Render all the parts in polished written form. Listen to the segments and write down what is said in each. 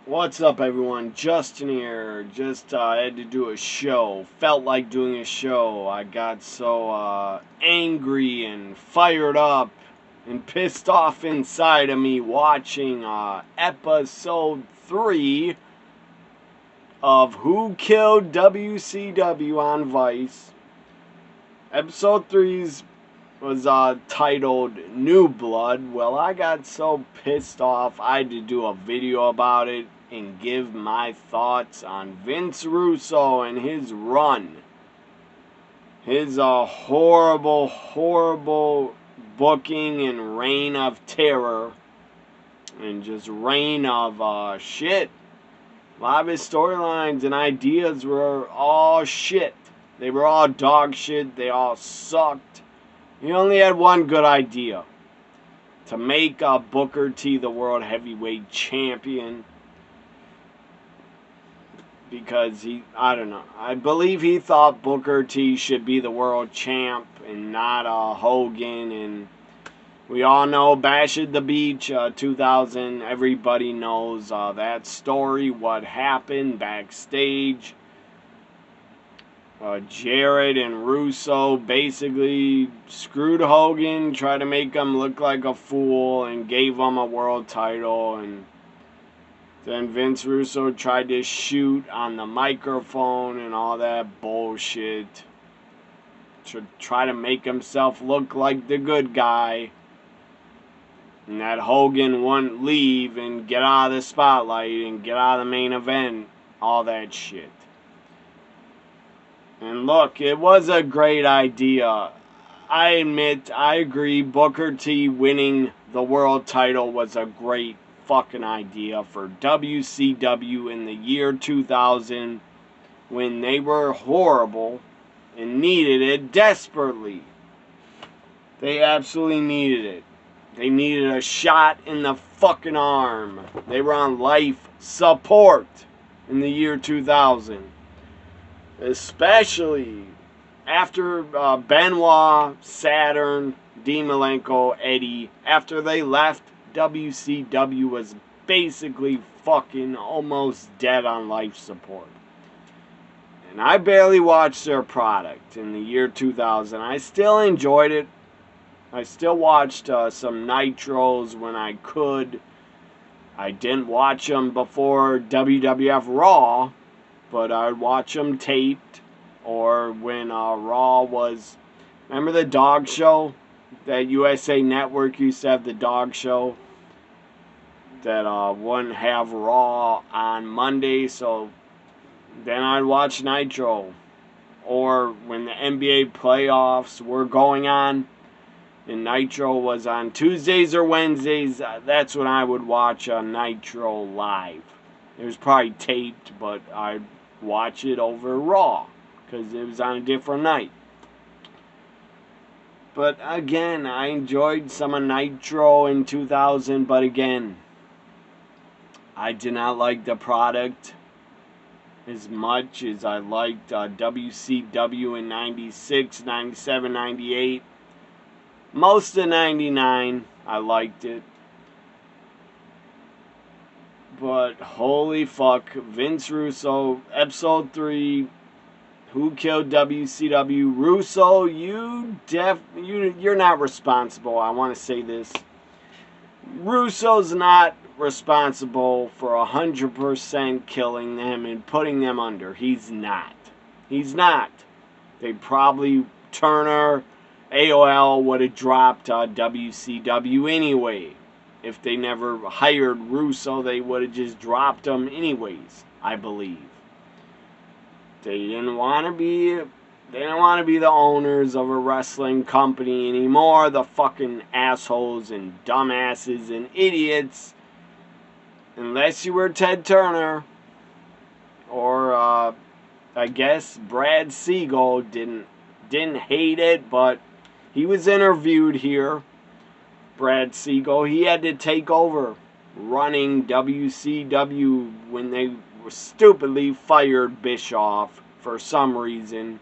What's up, everyone? Justin here. Just had to do a show. Felt like doing a show. I got so angry and fired up and pissed off inside of me watching episode 3 of Who Killed WCW on Vice. Episode 3's was titled New Blood. Well, I got so pissed off I had to do a video about it and give my thoughts on Vince Russo and his run. His horrible, horrible booking and reign of terror and just reign of shit. A lot of his storylines and ideas were all shit. They were all dog shit. They all sucked. He only had one good idea. To make Booker T the World Heavyweight Champion. Because I don't know. I believe he thought Booker T should be the world champ and not Hogan. And we all know Bash at the Beach 2000. Everybody knows that story, what happened backstage. Jarrett and Russo basically screwed Hogan, tried to make him look like a fool, and gave him a world title. And then Vince Russo tried to shoot on the microphone and all that bullshit to try to make himself look like the good guy. And that Hogan wouldn't leave and get out of the spotlight and get out of the main event. All that shit. And look, it was a great idea. I admit, I agree, Booker T winning the world title was a great fucking idea for WCW in the year 2000 when they were horrible and needed it desperately. They absolutely needed it. They needed a shot in the fucking arm. They were on life support in the year 2000. Especially after Benoit, Saturn, Dean Malenko, Eddie, after they left, WCW was basically fucking almost dead on life support. And I barely watched their product in the year 2000. I still enjoyed it. I still watched some Nitros when I could. I didn't watch them before WWF Raw, but I'd watch them taped, or when Raw was, remember the dog show? That USA Network used to have the dog show that wouldn't have Raw on Monday, so then I'd watch Nitro. Or when the NBA playoffs were going on, and Nitro was on Tuesdays or Wednesdays, that's when I would watch Nitro live. It was probably taped, but I'd watch it over Raw because it was on a different night. But again, I enjoyed some of Nitro in 2000, but again, I did not like the product as much as I liked WCW in 96, 97, 98. Most of 99, I liked it. But holy fuck, Vince Russo, episode 3, Who Killed WCW? Russo, you're not responsible. I want to say this. Russo's not responsible for 100% killing them and putting them under. He's not. He's not. They probably, Turner, AOL would have dropped WCW anyway. If they never hired Russo, they would have just dropped him anyways, I believe. They didn't want to be the owners of a wrestling company anymore. The fucking assholes and dumbasses and idiots. Unless you were Ted Turner or I guess Brad Siegel didn't hate it, but he was interviewed here. Brad Siegel, he had to take over running WCW when they stupidly fired Bischoff for some reason.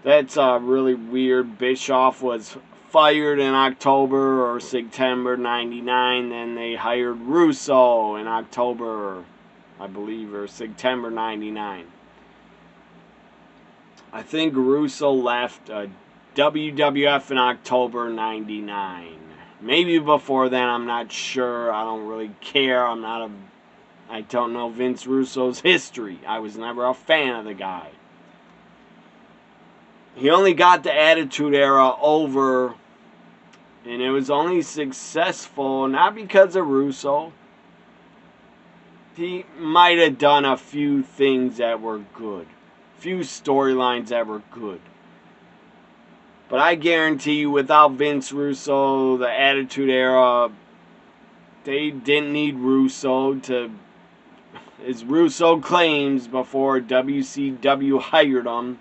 That's really weird. Bischoff was fired in October or September 99. Then they hired Russo in October, I believe, or September 99. I think Russo left WWF in October 99. Maybe before then, I'm not sure. I don't really care. I don't know Vince Russo's history. I was never a fan of the guy. He only got the Attitude Era over, and it was only successful not because of Russo. He might have done a few things that were good. Few storylines that were good. But I guarantee you, without Vince Russo, the Attitude Era, they didn't need Russo to, as Russo claims before WCW hired him.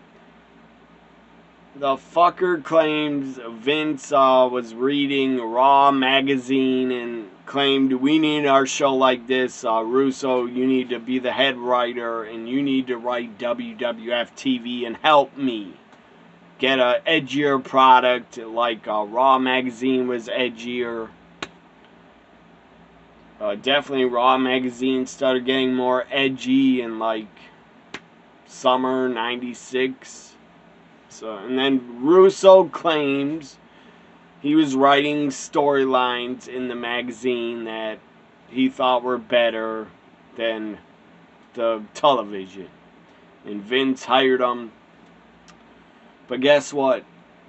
The fucker claims Vince was reading Raw magazine and claimed, we need our show like this. Russo, you need to be the head writer and you need to write WWF TV and help me get a edgier product like Raw magazine was edgier. Definitely Raw magazine started getting more edgy in like summer 96. So, and then Russo claims he was writing storylines in the magazine that he thought were better than the television. And Vince hired him. But guess what?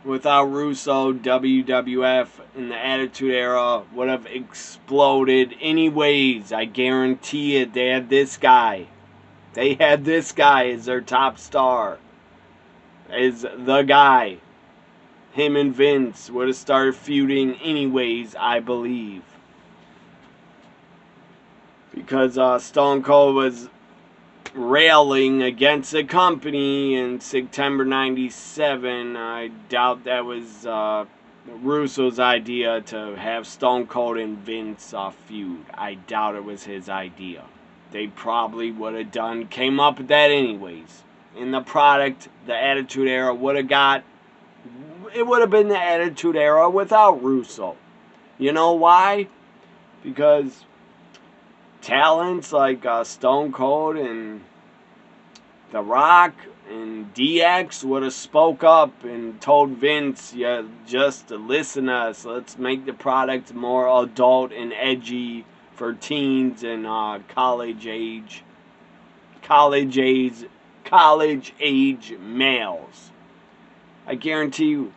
Without Russo, WWF in the Attitude Era would have exploded anyways. I guarantee it. They had this guy. They had this guy as their top star. As the guy. Him and Vince would have started feuding anyways, I believe. Because Stone Cold was railing against the company in September 97. I doubt that was Russo's idea to have Stone Cold and Vince feud. I doubt it was his idea. They probably would have came up with that anyways. In the product, the Attitude Era would have it would have been the Attitude Era without Russo. You know why? Because talents like Stone Cold and The Rock and DX would have spoke up and told Vince, yeah, just listen to us. Let's make the product more adult and edgy for teens and college age males. I guarantee you,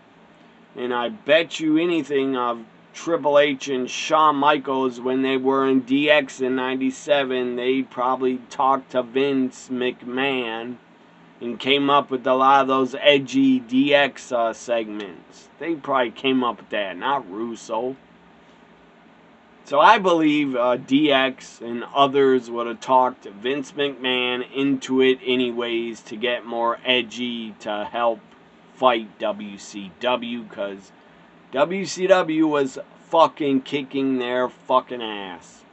and I bet you anything of Triple H and Shawn Michaels, when they were in DX in 97, they probably talked to Vince McMahon and came up with a lot of those edgy DX segments. They probably came up with that, not Russo. So I believe DX and others would have talked Vince McMahon into it anyways to get more edgy to help fight WCW, because WCW was fucking kicking their fucking ass.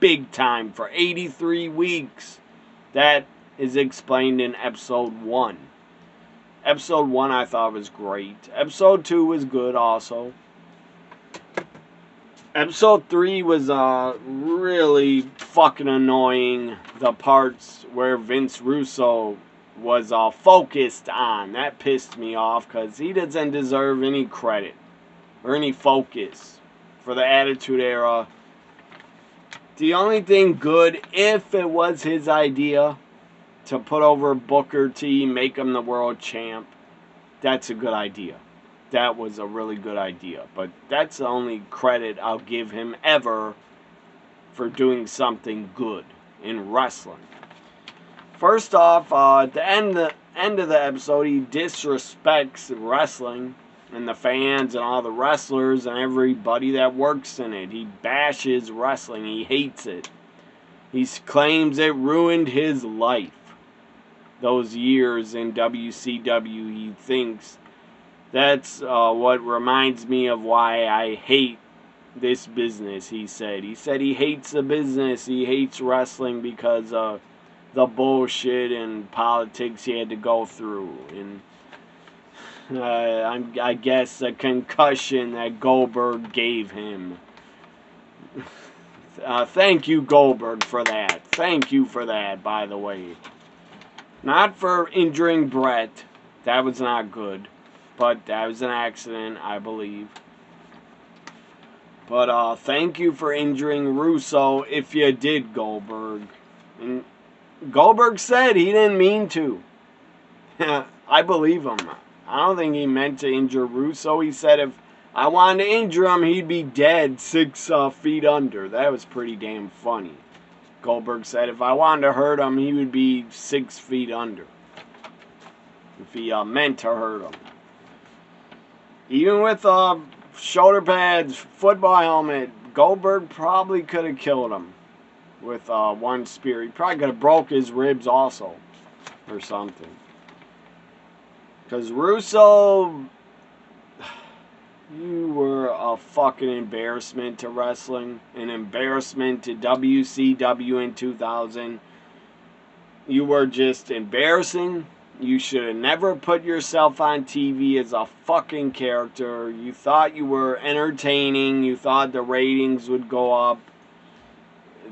Big time for 83 weeks. That is explained in episode 1. Episode 1 I thought was great. Episode 2 was good also. Episode 3 was really fucking annoying. The parts where Vince Russo was focused on. That pissed me off because he doesn't deserve any credit or any focus for the Attitude Era. The only thing good, if it was his idea to put over Booker T, make him the world champ, that's a good idea. That was a really good idea. But that's the only credit I'll give him ever for doing something good in wrestling. First off, at the end of the episode, he disrespects wrestling and the fans and all the wrestlers and everybody that works in it. He bashes wrestling. He hates it. He claims it ruined his life. Those years in WCW, he thinks that's what reminds me of why I hate this business, he said. He said he hates the business. He hates wrestling because of the bullshit and politics he had to go through. And I guess a concussion that Goldberg gave him. Thank you, Goldberg, for that. Thank you for that, by the way. Not for injuring Brett. That was not good. But that was an accident, I believe. But thank you for injuring Russo if you did, Goldberg. And Goldberg said he didn't mean to. I believe him. I don't think he meant to injure Russo. He said if I wanted to injure him, he'd be dead 6 feet under. That was pretty damn funny. Goldberg said if I wanted to hurt him, he would be 6 feet under. If he meant to hurt him. Even with shoulder pads, football helmet, Goldberg probably could have killed him with one spear. He probably could have broke his ribs also or something. Because Russo, you were a fucking embarrassment to wrestling. An embarrassment to WCW in 2000. You were just embarrassing. You should have never put yourself on TV as a fucking character. You thought you were entertaining. You thought the ratings would go up.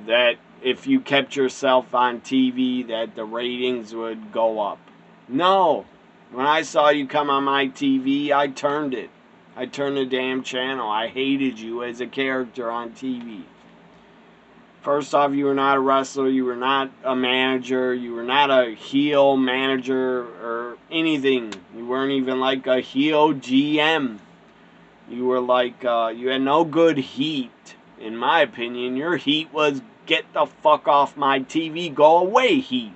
That if you kept yourself on TV, that the ratings would go up. No. When I saw you come on my TV, I turned it. I turned the damn channel. I hated you as a character on TV. First off, you were not a wrestler, you were not a manager, you were not a heel manager or anything. You weren't even like a heel GM. You were like, you had no good heat, in my opinion. Your heat was, get the fuck off my TV, go away heat.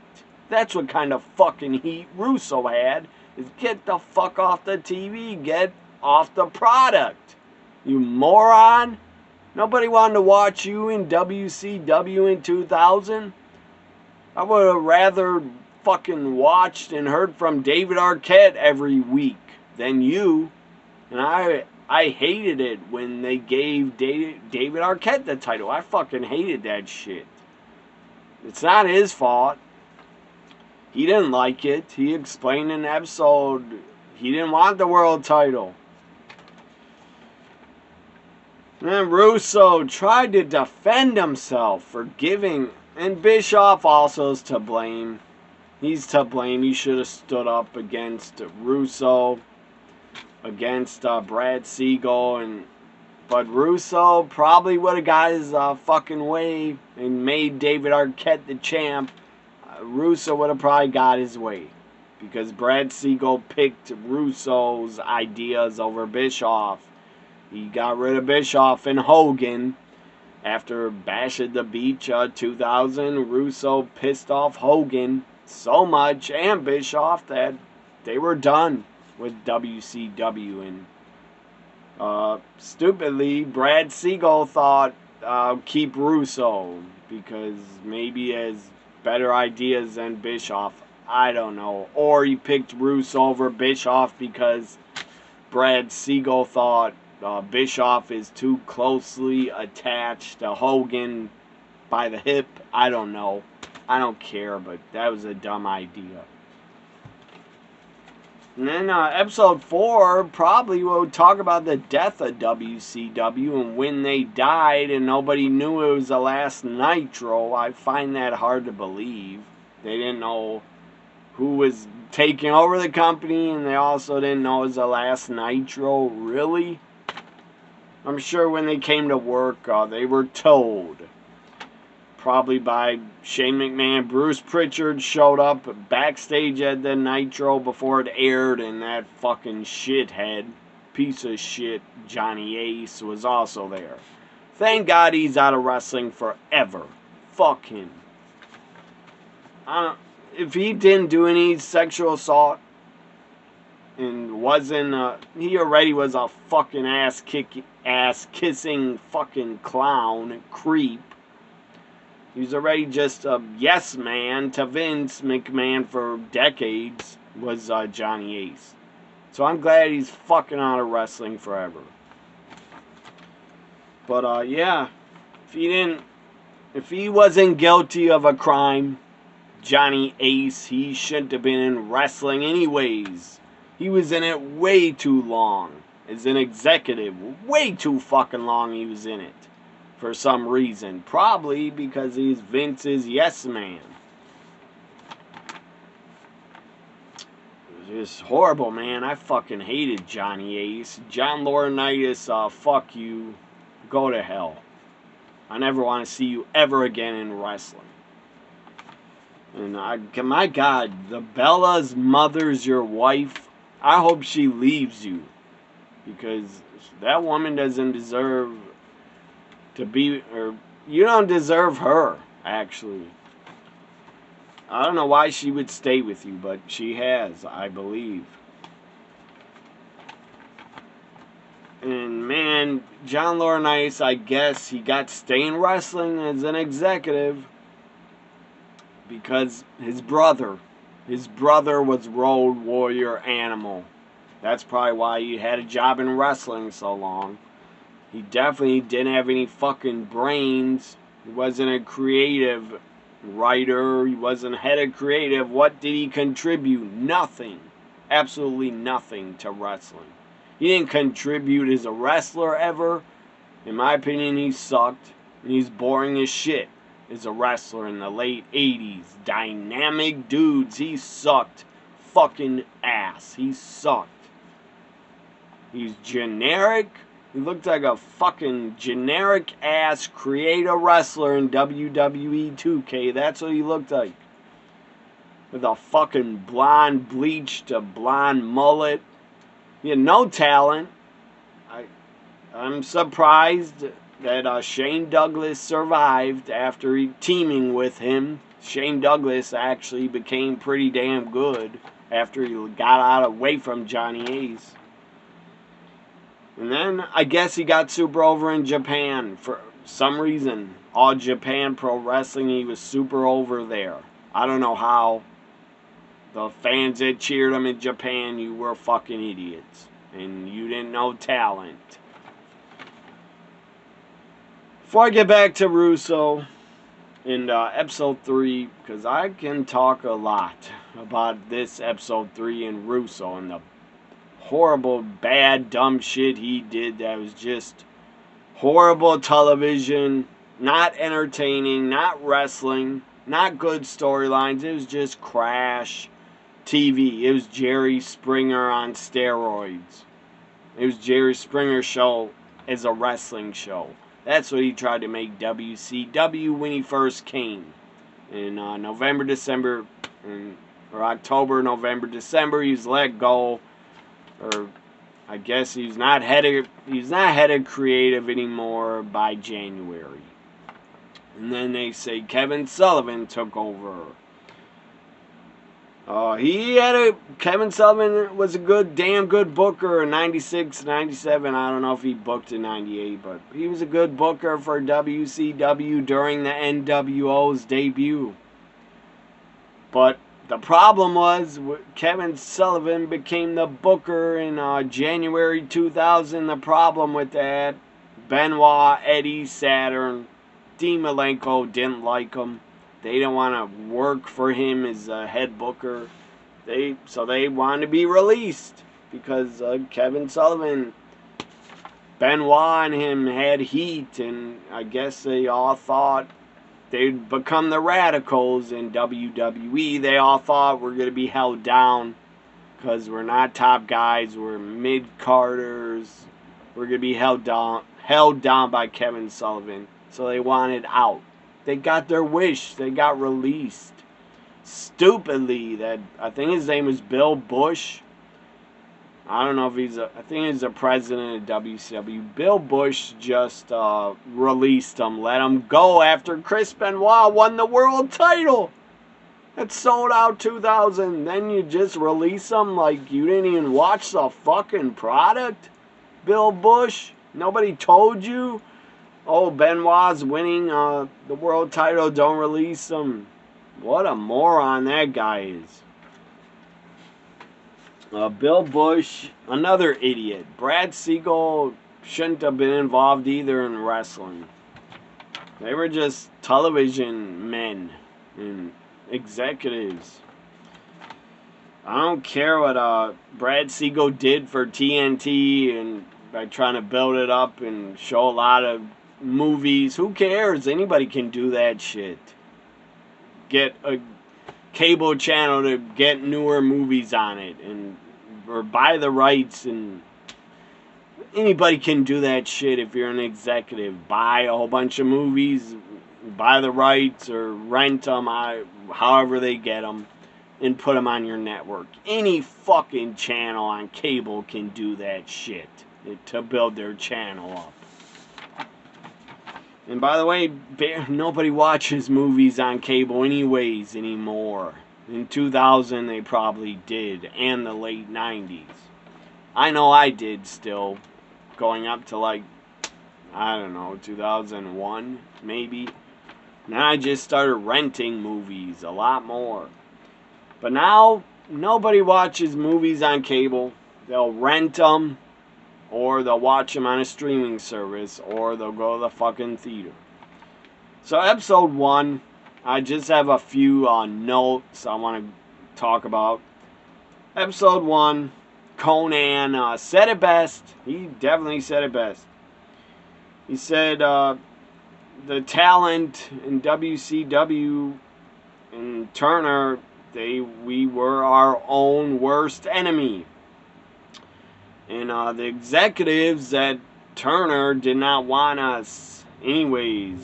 That's what kind of fucking heat Russo had, is get the fuck off the TV, get off the product. You moron. Nobody wanted to watch you in WCW in 2000. I would have rather fucking watched and heard from David Arquette every week than you. And I hated it when they gave David Arquette the title. I fucking hated that shit. It's not his fault. He didn't like it. He explained in the episode he didn't want the world title. And Russo tried to defend himself for giving, and Bischoff also is to blame. He's to blame. He should have stood up against Russo, against Brad Siegel, but Russo probably would have got his fucking way and made David Arquette the champ. Russo would have probably got his way because Brad Siegel picked Russo's ideas over Bischoff. He got rid of Bischoff and Hogan after Bash at the Beach 2000. Russo pissed off Hogan so much and Bischoff that they were done with WCW. And stupidly, Brad Siegel thought, keep Russo because maybe he has better ideas than Bischoff. I don't know. Or he picked Russo over Bischoff because Brad Siegel thought Bischoff is too closely attached to Hogan by the hip. I don't know. I don't care, but that was a dumb idea. And then episode 4 probably will talk about the death of WCW and when they died and nobody knew it was the last Nitro. I find that hard to believe. They didn't know who was taking over the company and they also didn't know it was the last Nitro. Really? I'm sure when they came to work, they were told. Probably by Shane McMahon. Bruce Pritchard showed up backstage at the Nitro before it aired, and that fucking shithead, piece of shit, Johnny Ace, was also there. Thank God he's out of wrestling forever. Fuck him. If he didn't do any sexual assault, and wasn't, he already was a fucking ass-kissing fucking clown, creep. He was already just a yes man to Vince McMahon for decades, was Johnny Ace. So I'm glad he's fucking out of wrestling forever. But yeah, if he wasn't guilty of a crime, Johnny Ace, he shouldn't have been in wrestling anyways. He was in it way too long. As an executive, way too fucking long he was in it. For some reason. Probably because he's Vince's yes man. It was just horrible, man. I fucking hated Johnny Ace. John Laurinaitis, fuck you. Go to hell. I never want to see you ever again in wrestling. And my God, the Bella's mother's your wife. I hope she leaves you. Because that woman doesn't deserve to be, or you don't deserve her, actually. I don't know why she would stay with you, but she has, I believe. And man, John Laurinaitis, I guess he got to stay in wrestling as an executive because his brother was Road Warrior Animal. That's probably why he had a job in wrestling so long. He definitely didn't have any fucking brains. He wasn't a creative writer. He wasn't head of creative. What did he contribute? Nothing. Absolutely nothing to wrestling. He didn't contribute as a wrestler ever. In my opinion, he sucked. And he's boring as shit as a wrestler in the late 80s. Dynamic dudes. He sucked fucking ass. He sucked. He's generic. He looked like a fucking generic ass creator wrestler in WWE 2K. That's what he looked like. With a fucking blonde, bleached, blonde mullet. He had no talent. I'm surprised that Shane Douglas survived after teaming with him. Shane Douglas actually became pretty damn good after he got away from Johnny Ace. And then I guess he got super over in Japan for some reason. All Japan Pro Wrestling, he was super over there. I don't know how. The fans that cheered him in Japan, you were fucking idiots. And you didn't know talent. Before I get back to Russo in episode 3, because I can talk a lot about this episode 3 and Russo and the horrible, bad, dumb shit he did that was just horrible television, not entertaining, not wrestling, not good storylines. It was just crash TV. It was Jerry Springer on steroids. It was Jerry Springer's show as a wrestling show. That's what he tried to make WCW when he first came. In November, December, or October, November, December, he was let go. Or I guess he's not head of creative anymore by January. And then they say Kevin Sullivan took over. Kevin Sullivan was a damn good booker in 96, 97. I don't know if he booked in 98, but he was a good booker for WCW during the NWO's debut. But the problem was Kevin Sullivan became the booker in January 2000. The problem with that, Benoit, Eddie, Saturn, Dean Malenko didn't like him. They didn't want to work for him as a head booker. So they wanted to be released because Kevin Sullivan, Benoit and him had heat, and I guess they all thought they'd become the Radicals in WWE. They all thought we're going to be held down because we're not top guys. We're mid-carders. We're going to be held down by Kevin Sullivan. So they wanted out. They got their wish. They got released. Stupidly, I think his name was Bill Bush. I don't know if I think he's the president of WCW. Bill Bush just released him, let him go after Chris Benoit won the world title. It sold out 2000. Then you just release him like you didn't even watch the fucking product? Bill Bush? Nobody told you? Oh, Benoit's winning the world title, don't release him. What a moron that guy is. Bill Bush, another idiot. Brad Siegel shouldn't have been involved either in wrestling. They were just television men and executives. I don't care what Brad Siegel did for TNT and by trying to build it up and show a lot of movies. Who cares? Anybody can do that shit. Get a cable channel to get newer movies on it and or buy the rights, and anybody can do that shit if you're an executive. Buy a whole bunch of movies, buy the rights or rent them, however they get them, and put them on your network. Any fucking channel on cable can do that shit to build their channel up. And by the way, nobody watches movies on cable anyways anymore. In 2000 they probably did, and the late 90s. I know I did still, going up to like, I don't know, 2001 maybe. Now I just started renting movies a lot more. But now, nobody watches movies on cable. They'll rent them, or they'll watch them on a streaming service, or they'll go to the fucking theater. So episode 1, I just have a few notes I want to talk about. Episode 1, Conan said it best. He definitely said it best. He said the talent in WCW and Turner, we were our own worst enemy. And the executives at Turner did not want us. Anyways,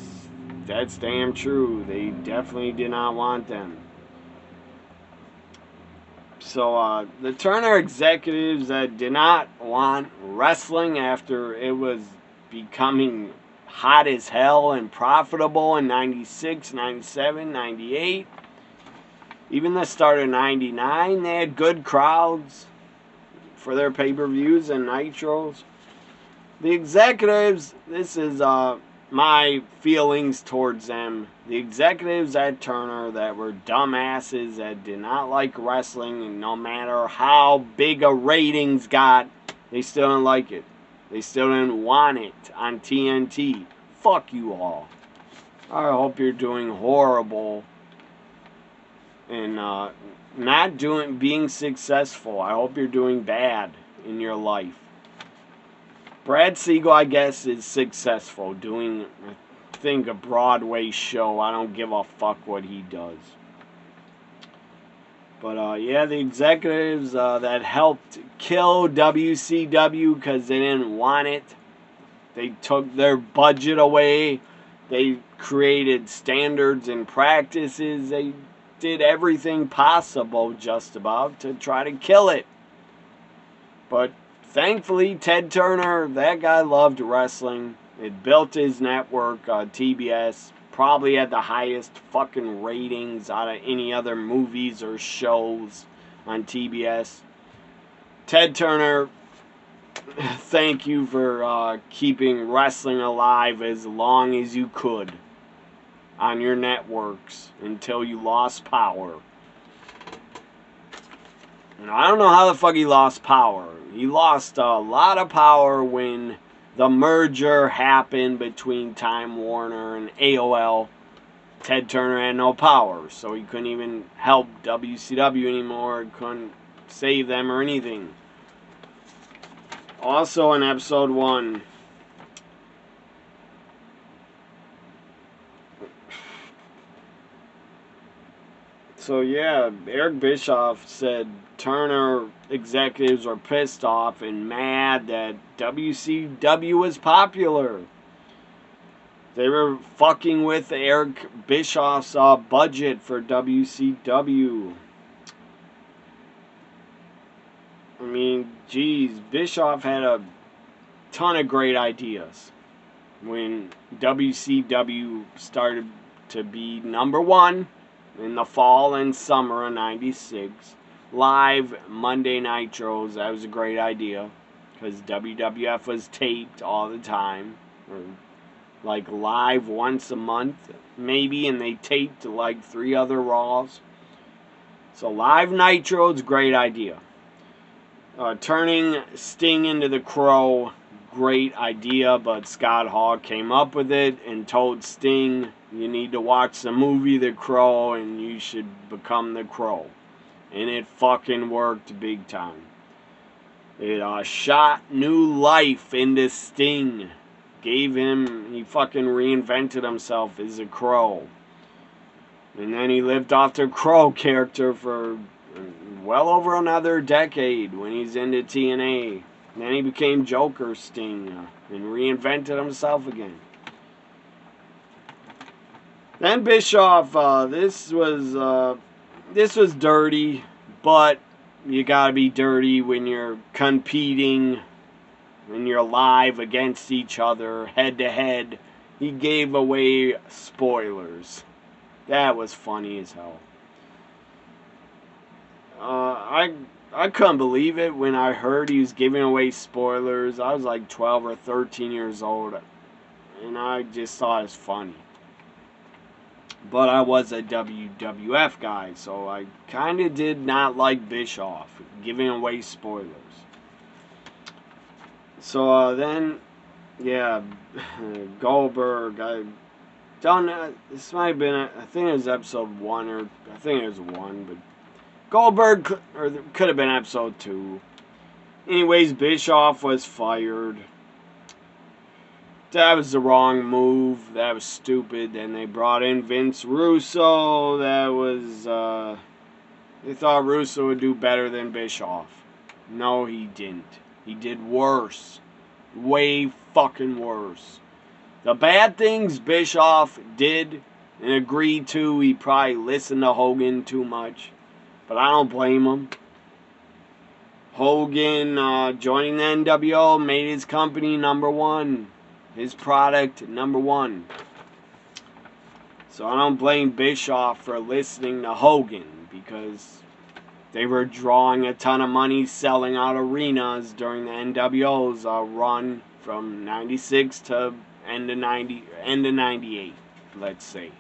that's damn true. They definitely did not want them. So the Turner executives that did not want wrestling after it was becoming hot as hell and profitable in 96, 97, 98. Even the start of 99, they had good crowds for their pay-per-views and nitros. The executives, this is my feelings towards them. The executives at Turner that were dumbasses that did not like wrestling, and no matter how big a ratings got, they still didn't like it. They still didn't want it on TNT. Fuck you all. I hope you're doing horrible and not being successful. I hope you're doing bad in your life. Brad Siegel, I guess, is successful doing, I think, a Broadway show. I don't give a fuck what he does. But yeah, the executives that helped kill WCW because they didn't want it. They took their budget away. They created standards and practices. They did everything possible just about to try to kill it. But thankfully, Ted Turner, that guy loved wrestling. It built his network, TBS. Probably had the highest fucking ratings out of any other movies or shows on TBS. Ted Turner, thank you for keeping wrestling alive as long as you could on your networks until you lost power. And I don't know how the fuck he lost power. He lost a lot of power when the merger happened between Time Warner and AOL. Ted Turner had no power, so he couldn't even help WCW anymore. Couldn't save them or anything. Also in episode 1, so yeah, Eric Bischoff said Turner executives were pissed off and mad that WCW was popular. They were fucking with Eric Bischoff's budget for WCW. I mean, geez, Bischoff had a ton of great ideas when WCW started to be number one in the fall and summer of 96. Live Monday Nitros, that was a great idea because WWF was taped all the time, or like live once a month maybe, and they taped like 3 other Raws. So live Nitros, great idea. Turning Sting into the Crow, great idea, but Scott Hall came up with it and told Sting, you need to watch the movie The Crow and you should become the Crow. And it fucking worked big time. It shot new life into Sting. He fucking reinvented himself as a Crow. And then he lived off the Crow character for well over another decade when he's into TNA. And then he became Joker Sting and reinvented himself again. Then Bischoff, this was dirty, but you gotta be dirty when you're competing, when you're live against each other, head to head. He gave away spoilers. That was funny as hell. I couldn't believe it when I heard he was giving away spoilers. I was like 12 or 13 years old, and I just thought it was funny. But I was a WWF guy, so I kind of did not like Bischoff giving away spoilers. So then, yeah, Goldberg. I don't know. This might have been. I think it was episode 1, or I think it was 1, but Goldberg, or it could have been episode 2. Anyways, Bischoff was fired. That was the wrong move. That was stupid. Then they brought in Vince Russo. That was, they thought Russo would do better than Bischoff. No, he didn't. He did worse. Way fucking worse. The bad things Bischoff did and agreed to, he probably listened to Hogan too much. But I don't blame him. Hogan joining the NWO made his company number 1. His product, number 1. So I don't blame Bischoff for listening to Hogan, because they were drawing a ton of money selling out arenas during the NWO's run from 96 to end of 98, let's say.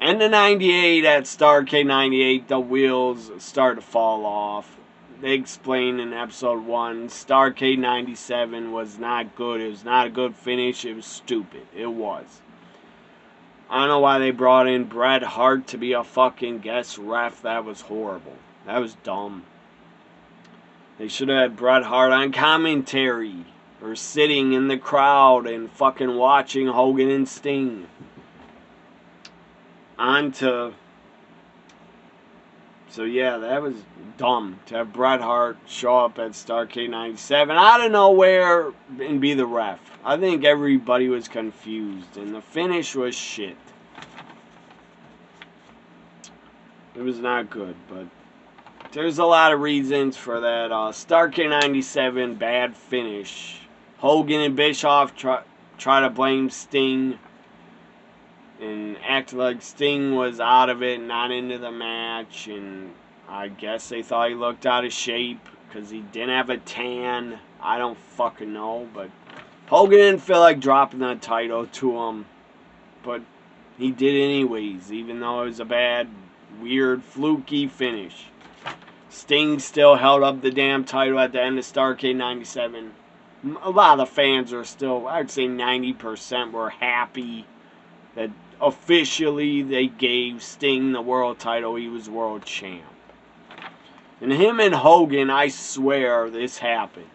End of 98, at Starrcade 98, the wheels start to fall off. They explained in episode 1, Starrcade 97 was not good. It was not a good finish. It was stupid. It was. I don't know why they brought in Bret Hart to be a fucking guest ref. That was horrible. That was dumb. They should have had Bret Hart on commentary, or sitting in the crowd and fucking watching Hogan and Sting. So yeah, that was dumb to have Bret Hart show up at Starrcade 97 out of nowhere and be the ref. I think everybody was confused, and the finish was shit. It was not good, but there's a lot of reasons for that. Starrcade 97, bad finish. Hogan and Bischoff try to blame Sting and act like Sting was out of it, not into the match, and I guess they thought he looked out of shape because he didn't have a tan. I don't fucking know, but Hogan didn't feel like dropping the title to him, but he did anyways, even though it was a bad, weird, fluky finish. Sting still held up the damn title at the end of Starrcade 97. A lot of the fans are still, I'd say 90% were happy that officially they gave Sting the world title. He was world champ. And him and Hogan, I swear this happened.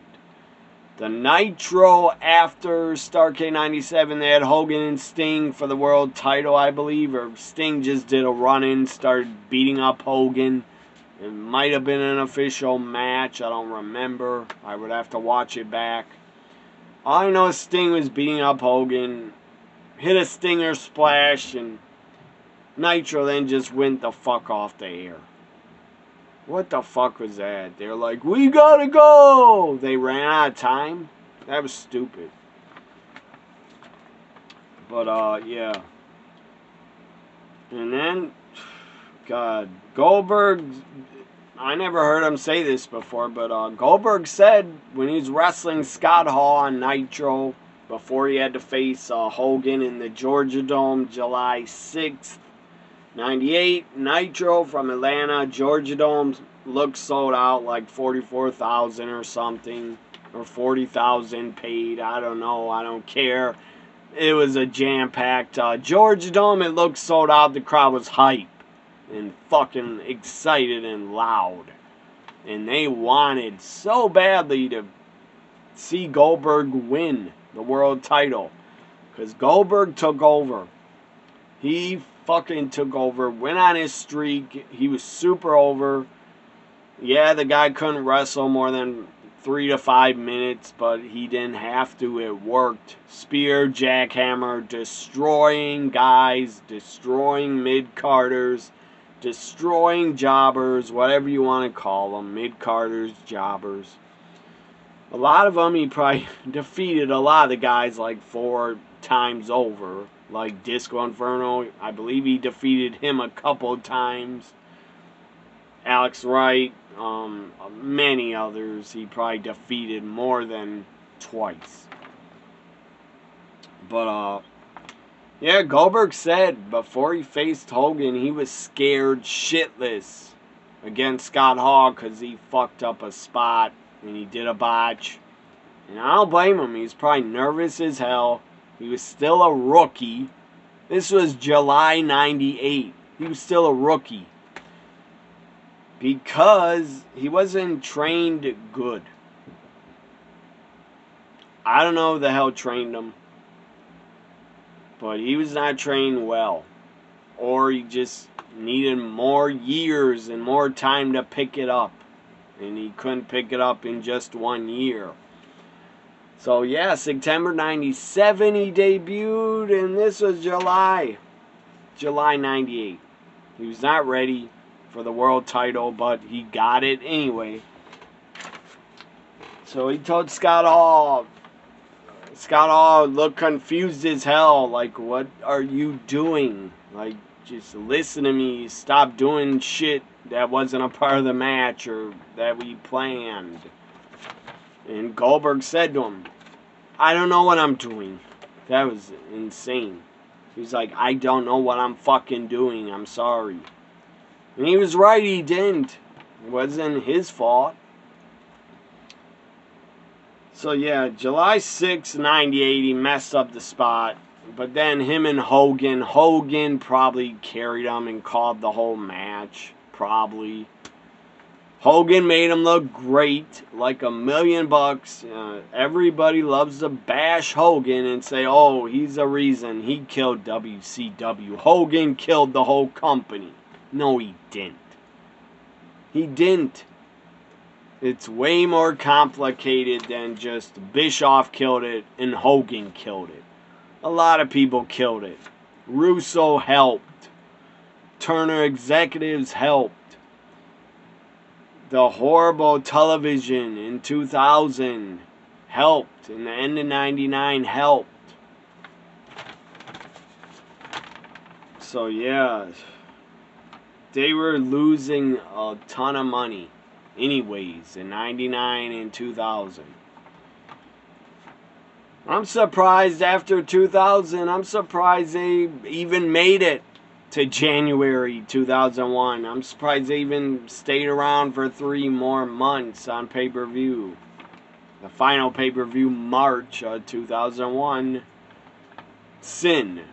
The Nitro after Starrcade 97, they had Hogan and Sting for the world title, I believe. Or Sting just did a run-in, started beating up Hogan. It might have been an official match. I don't remember. I would have to watch it back. All I know is Sting was beating up Hogan, hit a stinger splash, and Nitro then just went the fuck off the air. What the fuck was that? They're like, we gotta go! They ran out of time? That was stupid. But, yeah. And then, God, Goldberg, I never heard him say this before, but Goldberg said when he was wrestling Scott Hall on Nitro, before he had to face Hogan in the Georgia Dome, July 6th, 98, Nitro from Atlanta, Georgia Dome looked sold out, like 44,000 or something, or 40,000 paid, I don't know, I don't care. It was a jam-packed Georgia Dome. It looked sold out. The crowd was hype. and fucking excited and loud. And they wanted so badly to see Goldberg win the world title. Because Goldberg took over. He fucking took over, went on his streak. He was super over. Yeah, the guy couldn't wrestle more than 3 to 5 minutes, but he didn't have to. It worked. Spear, jackhammer, destroying guys, destroying mid-carders, destroying jobbers, whatever you want to call them, mid-carders, jobbers. A lot of them, he probably defeated a lot of the guys like 4 times over. Like Disco Inferno, I believe he defeated him a couple times. Alex Wright, many others he probably defeated more than twice. But, yeah, Goldberg said before he faced Hogan, he was scared shitless against Scott Hall because he fucked up a spot and he did a botch. And I don't blame him. He was probably nervous as hell. He was still a rookie. This was July 98. He was still a rookie. Because he wasn't trained good. I don't know who the hell trained him. But he was not trained well. Or he just needed more years and more time to pick it up. And he couldn't pick it up in just 1 year. So yeah, September 97 he debuted, and this was July 98. He was not ready for the world title, but he got it anyway. So he told Scott Hall looked confused as hell, like, what are you doing? Like, just listen to me, stop doing shit that wasn't a part of the match or that we planned. And Goldberg said to him, I don't know what I'm doing. That was insane. He's like, I don't know what I'm fucking doing. I'm sorry. And he was right, he didn't. It wasn't his fault. So yeah, July 6, 98, he messed up the spot. But then him and Hogan probably carried him and called the whole match. Probably. Hogan made him look great, like $1 million. Everybody loves to bash Hogan and say, oh, he's the reason he killed WCW. Hogan killed the whole company. No, he didn't. He didn't. It's way more complicated than just Bischoff killed it and Hogan killed it. A lot of people killed it. Russo helped. Turner executives helped. The horrible television in 2000 helped. And the end of 99 helped. So yeah, they were losing a ton of money anyways in 99 and 2000. I'm surprised after 2000, I'm surprised they even made it to January 2001. I'm surprised they even stayed around for 3 more months on pay-per-view. The final pay-per-view, March of 2001. Sin.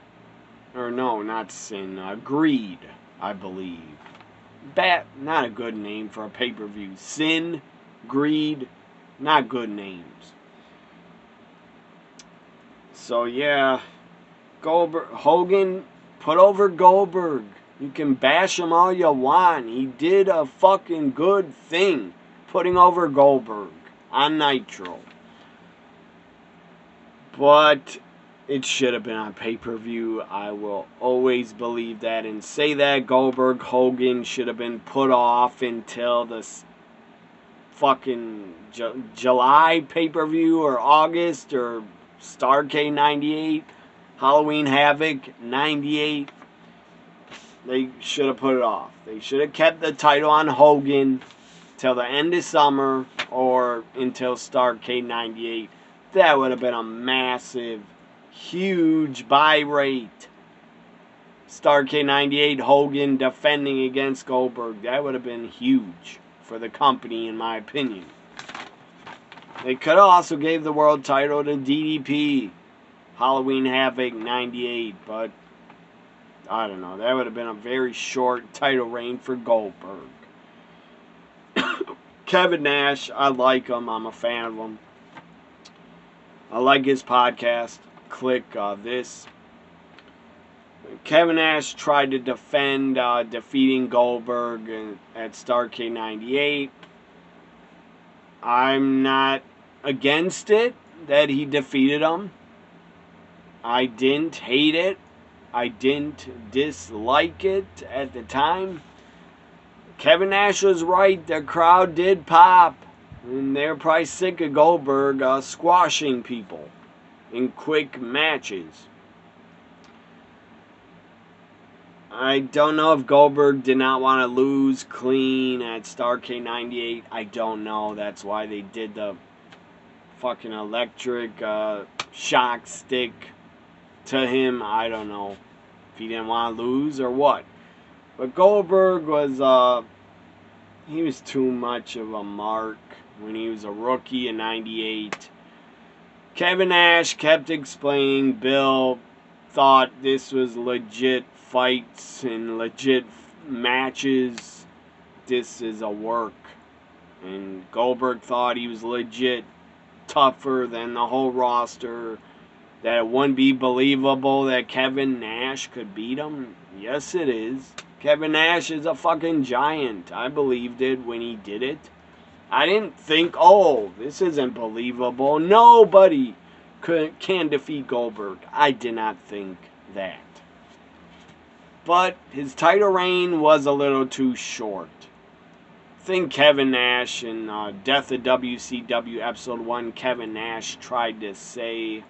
Or no, not Sin. Greed, I believe. Not a good name for a pay-per-view. Sin, Greed, not good names. So yeah, Hogan put over Goldberg. You can bash him all you want. He did a fucking good thing, putting over Goldberg on Nitro. But it should have been on pay-per-view. I will always believe that and say that Goldberg Hogan should have been put off until the fucking July pay-per-view or August or Starrcade 98, Halloween Havoc 98. They should have put it off. They should have kept the title on Hogan till the end of summer or until Starrcade 98. That would have been a massive, huge buy rate. Starrcade 98, Hogan defending against Goldberg. That would have been huge for the company, in my opinion. They could have also gave the world title to DDP, Halloween Havoc 98, but I don't know. That would have been a very short title reign for Goldberg. Kevin Nash, I like him. I'm a fan of him. I like his podcast. Click this. Kevin Nash tried to defend defeating Goldberg at Starrcade 98. I'm not against it that he defeated him. I didn't hate it. I didn't dislike it at the time. Kevin Nash was right. The crowd did pop. And they're probably sick of Goldberg squashing people in quick matches. I don't know if Goldberg did not want to lose clean at Starrcade 98. I don't know. That's why they did the fucking electric shock stick to him. I don't know if he didn't want to lose or what. But Goldberg was, he was too much of a mark when he was a rookie in 98. Kevin Nash kept explaining Bill thought this was legit fights and legit matches. This is a work. And Goldberg thought he was legit tougher than the whole roster. That it wouldn't be believable that Kevin Nash could beat him. Yes, it is. Kevin Nash is a fucking giant. I believed it when he did it. I didn't think, oh, this isn't believable. Nobody can defeat Goldberg. I did not think that. But his title reign was a little too short. I think Kevin Nash in Death of WCW Episode 1, Kevin Nash tried to say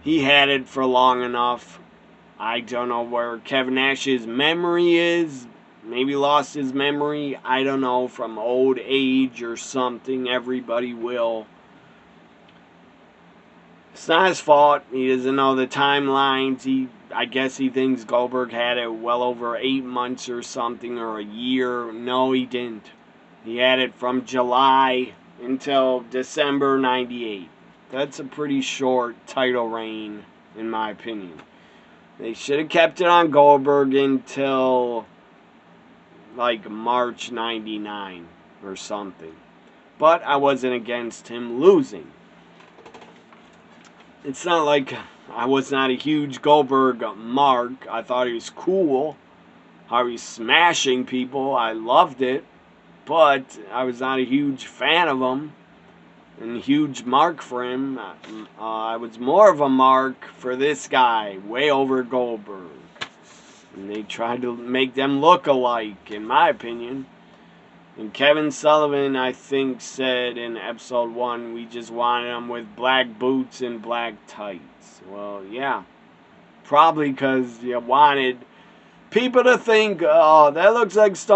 he had it for long enough. I don't know where Kevin Nash's memory is. Maybe lost his memory. I don't know, from old age or something. Everybody will. It's not his fault. He doesn't know the timelines. I guess he thinks Goldberg had it well over 8 months or something, or a year. No, he didn't. He had it from July until December 98. That's a pretty short title reign, in my opinion. They should have kept it on Goldberg until like March 99 or something. But I wasn't against him losing. It's not like I was not a huge Goldberg mark. I thought he was cool. How he was smashing people. I loved it. But I was not a huge fan of him. And a huge mark for him. I was more of a mark for this guy. Way over Goldberg. And they tried to make them look alike, in my opinion. And Kevin Sullivan, I think, said in episode 1, we just wanted him with black boots and black tights. Well, yeah. Probably because you wanted people to think, oh, that looks like Stone